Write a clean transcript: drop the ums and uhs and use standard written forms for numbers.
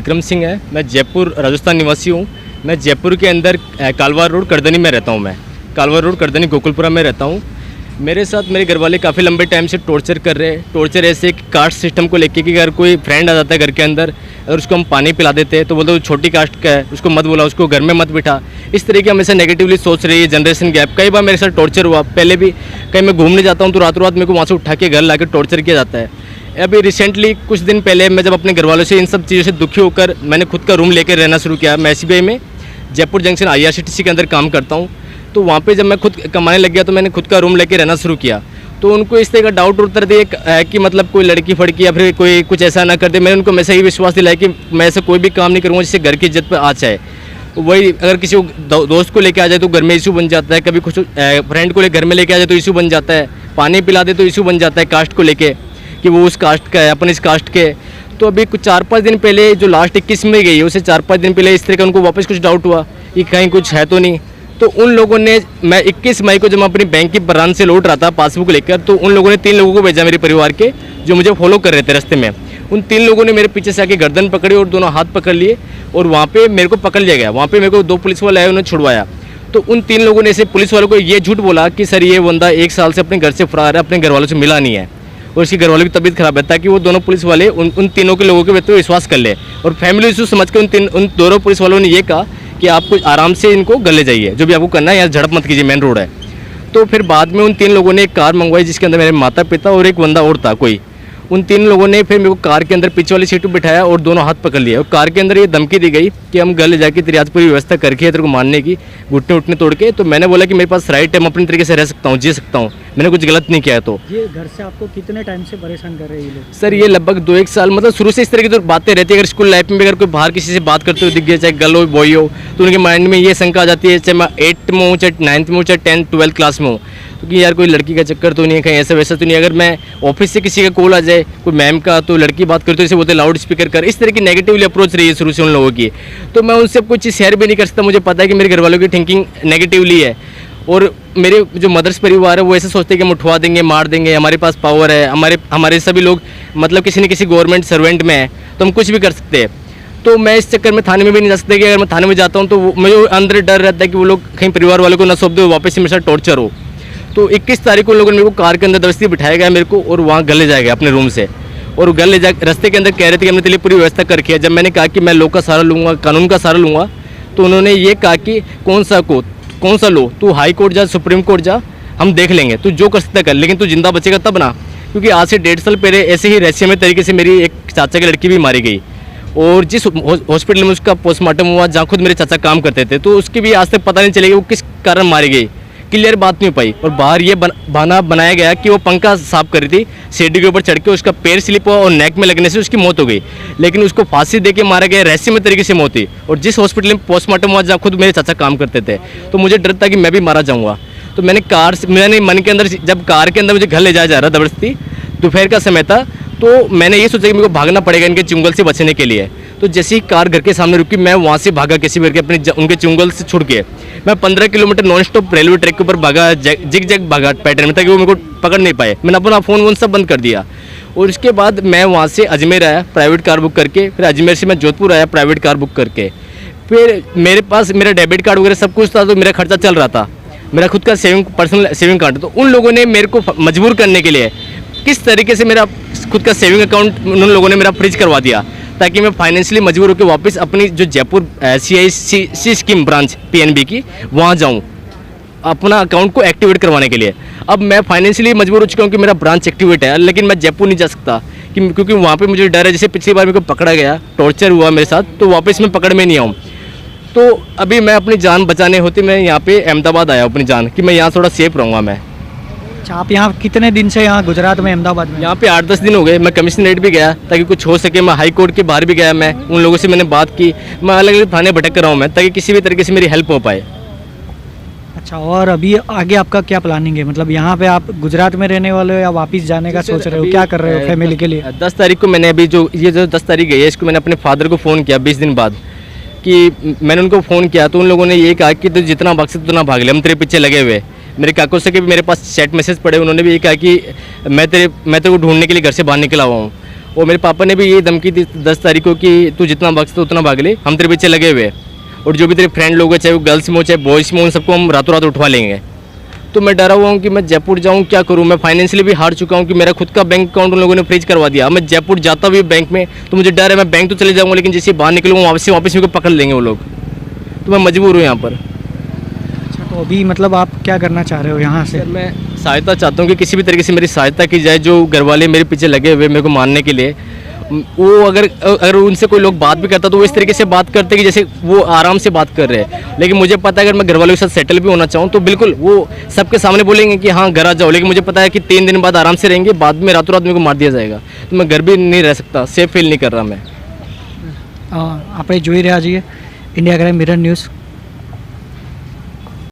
विक्रम सिंह है। मैं जयपुर राजस्थान निवासी हूँ। मैं जयपुर के अंदर कालवार रोड करदनी में रहता हूँ। मैं कालवार रोड करदनी गोकुलपुरा में रहता हूँ। मेरे साथ मेरे घर वाले काफ़ी लंबे टाइम से टॉर्चर कर रहे हैं। टॉर्चर ऐसे कि कास्ट सिस्टम को लेके कि अगर कोई फ्रेंड आ जाता है घर के अंदर और उसको हम पानी पिला देते हैं तो बोलते वो छोटी कास्ट का है, उसको मत बोला, उसको घर में मत बिठा। इस तरीके हमेशा नेगेटिवली सोच रही है जनरेशन गैप। कई बार मेरे साथ टॉर्चर हुआ। पहले भी कहीं मैं घूमने जाता हूँ तो रात मेरे को वहाँ से उठा के घर ला टॉर्चर किया जाता है। अभी रिसेंटली कुछ दिन पहले मैं जब अपने घर वालों से इन सब चीज़ों से दुखी होकर मैंने खुद का रूम लेकर रहना शुरू किया। मैं SBI में जयपुर जंक्शन IRCTC के अंदर काम करता हूँ। तो वहाँ पे जब मैं खुद कमाने लग गया तो मैंने खुद का रूम लेके रहना शुरू किया। तो उनको इस तरह का डाउट उतर दिया कि मतलब कोई लड़की फड़की या फिर कोई कुछ ऐसा ना कर दे। मैंने उनको हमेशा ही विश्वास दिलाया कि मैं ऐसा कोई भी काम नहीं करूँगा जिससे घर की इज्जत पर आ जाए। वही अगर किसी को दोस्त को लेके आ जाए तो घर में इशू बन जाता है, कभी कुछ फ्रेंड को घर में लेके आ जाए तो इशू बन जाता है, पानी पिला दे तो इशू बन जाता है कास्ट को लेके कि वो उस कास्ट का है, अपन इस कास्ट के। तो अभी कुछ 4-5 दिन पहले जो लास्ट 21 में गई है उससे 4-5 दिन पहले इस तरह का उनको वापस कुछ डाउट हुआ कि कहीं कुछ है तो नहीं। तो उन लोगों ने, मैं 21 मई को जब मैं अपनी बैंक की ब्रांच से लौट रहा था पासबुक लेकर, तो उन लोगों ने 3 लोगों को भेजा मेरे परिवार के जो मुझे फॉलो कर रहे थे रास्ते में। उन 3 लोगों ने मेरे पीछे से आके गर्दन पकड़ी और दोनों हाथ पकड़ लिए और वहाँ पे मेरे को पकड़ लिया गया। वहाँ पे मेरे को 2 पुलिस वाले आए, उन्होंने छुड़वाया। तो उन 3 लोगों ने ऐसे पुलिस वालों को ये झूठ बोला कि सर ये बंदा 1 साल से अपने घर से फरार है, अपने घर वालों से मिला नहीं है और उसके घर वालों की तबीयत खराब है, ताकि वो दोनों पुलिस वाले उन तीनों के लोगों के व्यक्ति विश्वास कर ले। और फैमिली इशू समझ के उन दोनों पुलिस वालों ने ये कहा कि आप कुछ आराम से इनको घर ले जाइए, जो भी आपको करना है, यहाँ झड़प मत कीजिए, मेन रोड है। तो फिर बाद में उन 3 लोगों ने एक कार मंगवाई जिसके अंदर मेरे माता पिता और एक बंदा और था कोई। उन 3 लोगों ने फिर मेरे को कार के अंदर पीछे वाली सीट पर बिठाया और दोनों हाथ पकड़ लिए और कार के अंदर ये धमकी दी गई कि हम घर ले जाके तेरी आज पूरी व्यवस्था करके तेरे को मारने की, घुटने उठने तोड़ के। तो मैंने बोला कि मेरे पास राइट है, मैं अपनी तरीके से रह सकता हूँ, जी सकता हूँ, मैंने कुछ गलत नहीं किया है। तो ये घर से आपको कितने टाइम से परेशान कर रहे हैं ये लोग? सर ये लगभग 2-1 साल, मतलब शुरू से इस तरह की तो बातें रहती है। अगर स्कूल लाइफ में अगर कोई बाहर किसी से बात करते हुए दिख गया, चाहे गर्ल हो बॉय हो, तो उनके माइंड में ये शंका आ जाती है, चाहे मैं 8th में हूँ, चाहे 9th में हूँ, चाहे 10th 12th क्लास में हूँ, क्योंकि यार कोई लड़की का चक्कर तो नहीं है, कहीं ऐसा वैसा तो नहीं। अगर मैं ऑफिस से किसी का कॉल आ जाए कोई मैम का, तो लड़की बात करते इसे बोलते लाउड स्पीकर कर, इस तरह की नेगेटिवली अप्रोच रही है शुरू से उन लोगों की। तो मैं उनसे कुछ चीज़ शेयर भी नहीं कर सकता। मुझे पता है कि मेरे घर वालों की थिंकिंग नेगेटिवली है और मेरे जो मदर्स परिवार है वो ऐसे सोचते हैं कि हम उठवा देंगे, मार देंगे, हमारे पास पावर है, हमारे सभी लोग मतलब किसी न किसी गवर्नमेंट सर्वेंट में है तो हम कुछ भी कर सकते हैं। तो मैं इस चक्कर में थाने में भी नहीं जा सकता कि अगर मैं थाने में जाता हूँ तो मुझे अंदर डर रहता है कि वो लोग कहीं परिवार वालों को ना सौंप दे, वापस से मेरे साथ टॉर्चर हो। तो 21 तारीख को लोगों ने मेरे को कार के अंदर जबरदस्ती बिठाया गया मेरे को और वहाँ घर ले जाया गया अपने रूम से। और घर ले जा रास्ते के अंदर कह रहे थे कि हमने तेरे लिए पूरी व्यवस्था कर रखी है। जब मैंने कहा कि मैं लॉ का सहारा लूँगा, कानून का सहारा लूँगा, तो उन्होंने ये कहा कि कौन सा लॉ, तू हाई कोर्ट जा, सुप्रीम कोर्ट जा, हम देख लेंगे, तू जो कर सकता कर, लेकिन तू जिंदा बचेगा तब ना। क्योंकि आज से 1.5 साल पहले ऐसे ही रहस्यमय तरीके से मेरी एक चाचा की लड़की भी मारी गई और जिस हॉस्पिटल में उसका पोस्टमार्टम हुआ जहाँ खुद मेरे चाचा काम करते थे, तो उसकी भी आज तक पता नहीं चलेगा वो किस कारण मारी गई, क्लियर बात नहीं हो पाई। और बाहर ये बहाना बनाया गया कि वो पंखा साफ कर रही थी, सीढ़ी के ऊपर चढ़ के उसका पैर स्लिप हुआ और नेक में लगने से उसकी मौत हो गई, लेकिन उसको फांसी दे के मारा गया, रहस्यमय तरीके से मौत हुई। और जिस हॉस्पिटल में पोस्टमार्टम हुआ जहाँ खुद मेरे चाचा काम करते थे, तो मुझे डर था कि मैं भी मारा जाऊँगा। तो मैंने मन के अंदर, जब कार के अंदर मुझे घर ले जाया जा रहा जबरदस्ती, दोपहर का समय था, तो मैंने ये सोचा कि मेरे को भागना पड़ेगा इनके चुंगल से बचने के लिए। तो जैसे ही कार घर के सामने रुकी, मैं वहाँ से भागा किसी भी करके उनके चुंगल से छुड़ के मैं 15 kilometre non stop railway track के ऊपर भागा, जिग भागा पैटर्न में, ताकि वो मेरे को पकड़ नहीं पाए। मैंने अपना फ़ोन सब बंद कर दिया और उसके बाद मैं वहाँ से अजमेर आया प्राइवेट कार बुक करके, फिर अजमेर से मैं जोधपुर आया प्राइवेट कार बुक करके। फिर मेरे पास मेरा डेबिट कार्ड वगैरह सब कुछ था, तो मेरा खर्चा चल रहा था, मेरा खुद का पर्सनल सेविंग कार्ड। तो उन लोगों ने मेरे को मजबूर करने के लिए किस तरीके से मेरा खुद का सेविंग अकाउंट उन लोगों ने मेरा फ्रीज करवा दिया, ताकि मैं फाइनेंशियली मजबूर होकर वापस अपनी जो Jaipur CIC scheme branch PNB की वहाँ जाऊँ अपना अकाउंट को एक्टिवेट करवाने के लिए। अब मैं फाइनेंशियली मजबूर हो चुका हूँ कि मेरा ब्रांच एक्टिवेट है, लेकिन मैं जयपुर नहीं जा सकता क्योंकि वहाँ पे मुझे डर है, जैसे पिछली बार मेरे को पकड़ा गया, टॉर्चर हुआ मेरे साथ, तो वापस मैं पकड़ में नहीं आऊँ। तो अभी मैं अपनी जान बचाने होती मैं यहाँ पे अहमदाबाद आया अपनी जान, कि मैं यहाँ थोड़ा सेफ रहूँगा मैं। अच्छा, आप यहाँ कितने दिन से यहाँ गुजरात में, अहमदाबाद में? यहाँ पे 8-10 दिन हो गए। मैं कमिश्नरेट भी गया ताकि कुछ हो सके, मैं हाई कोर्ट के बाहर भी गया, मैं उन लोगों से मैंने बात की, मैं अलग अलग थाने भटक कर रहा हूँ मैं, ताकि किसी भी तरीके से मेरी हेल्प हो पाए। अच्छा, और अभी आगे आपका क्या प्लानिंग है? मतलब यहाँ पे आप गुजरात में रहने वाले हो या वापस जाने का सोच रहे हो, क्या कर रहे हो फैमिली के लिए? 10 तारीख को मैंने अभी जो 10 तारीख गई है, इसको मैंने अपने फादर को फ़ोन किया 20 दिन बाद, कि मैंने उनको फ़ोन किया तो उन लोगों ने ये कहा कि तो जितना भाग सकते उतना भाग ले, हम तेरे पीछे लगे हुए। मेरे काकों से भी मेरे पास चैट मैसेज पड़े, उन्होंने भी ये कहा कि मैं तेरे को ढूंढने के लिए घर से बाहर निकला हुआ हूँ। और मेरे पापा ने भी ये धमकी दी 10 तारीख को कि तू जितना भाग सकते उतना भाग ले, हम तेरे पीछे लगे हुए हैं, और जो भी तेरे फ्रेंड लोग हैं चाहे वो गर्ल्स में हो चाहे बॉयज़ में हो, उन सबको हम रातों रात उठवा लेंगे। तो मैं डरा हुआ हूँ कि मैं जयपुर जाऊँ, क्या करूँ। मैं फाइनेंशियली भी हार चुका हूँ कि मेरा खुद का बैंक अकाउंट उन लोगों ने फ्रीज करवा दिया। मैं जयपुर जाता भी बैंक में तो मुझे डर है, मैं बैंक तो चले जाऊँगा लेकिन जैसे बाहर निकलूँगा वापस मेरे को पकड़ लेंगे वो लोग, तो मैं मजबूर हूँ यहाँ पर। अच्छा, तो अभी मतलब आप क्या करना चाह रहे हो यहाँ से? सर मैं सहायता चाहता हूँ कि किसी भी तरीके से मेरी सहायता की जाए। जो घर वाले मेरे पीछे लगे हुए मेरे को मारने के लिए, वो अगर उनसे कोई लोग बात भी करता तो वो इस तरीके से बात करते कि जैसे वो आराम से बात कर रहे हैं। लेकिन मुझे पता है अगर मैं घर वालों के साथ सेटल भी होना चाहूँ तो बिल्कुल वो सबके सामने बोलेंगे कि हाँ घर आ जाओ, लेकिन मुझे पता है कि 3 दिन बाद आराम से रहेंगे, बाद में रातों रात मेरे को मार दिया जाएगा। तो मैं घर भी नहीं रह सकता, सेफ फील नहीं कर रहा मैं। આપણે જોઈ રહ્યા છીએ ઇન્ડિયા ક્રાઇમ મિરર ન્યૂઝ